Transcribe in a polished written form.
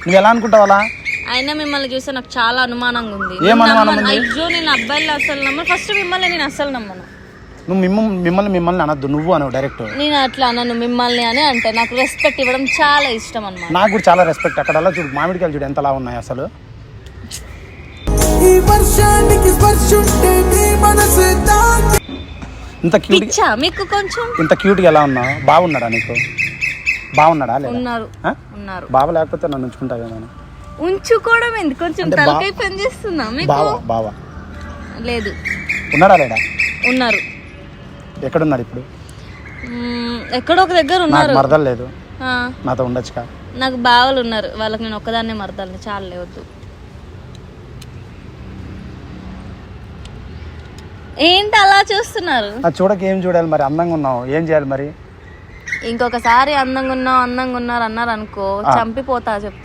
నువ్వు ఎలా అనుకుంటావు అలా? అయినా మిమ్మల్ని చూస్తే నాకు చాలా అనుమానంగా ఉంది. ఏం అనుమానం ఉంది? అయ్యో నేను అబ్బాయిలు అసలు నమ్మను. ఫస్ట్ మిమ్మల్ని నేను అసలు నమ్మను. నువ్వు మిమ్మల్ని అనద్దు, నువ్వు అనవు డైరెక్ట్. నేను అట్లా అన్నాను మిమ్మల్ని అని అంటే నాకు రెస్పెక్ట్ ఇవ్వడం చాలా ఇష్టం అన్నమాట. నాకు కూడా చాలా రెస్పెక్ట్. అక్కడల్లా చూడు మామిడికాయలు చూడు ఎంతలా ఉన్నాయి అసలు. ఇంత క్యూట్ మీకు కొంచెం ఇంత క్యూట్గా ఎలా ఉన్నావు? బాగున్నాడా నీకు? బాగున్నాడా? ఉన్నారు. బావ లేకపోతే నన్ను ఉంచుకుంటావేమో. ఉంచుకోవడం ఎందుకు? కొంచెం తలకాయ పని చేస్తున్నా మీకు. బావా లేదు. ఉన్నాడా లేడా? ఉన్నారు. ఎక్కడున్నాడు ఇప్పుడు? ఎక్కడో ఒక దగ్గర ఉన్నారు. మరదలు లేదు, నాతో ఉండొచ్చుగా. నాకు బావలు ఉన్నారు, వాళ్ళకి నేను ఒక్కదాన్నే మరదల్ని. చాలా లేవద్దు. ఏంటి అలా చూస్తున్నారు? చూడక ఏం చూడాలి మరి? అందంగా ఉన్నావు, ఏం చేయాలి మరి? ఇంకొకసారి అందంగా ఉన్నారు అన్నారు అనుకో, చంపిపోతా. చెప్పు.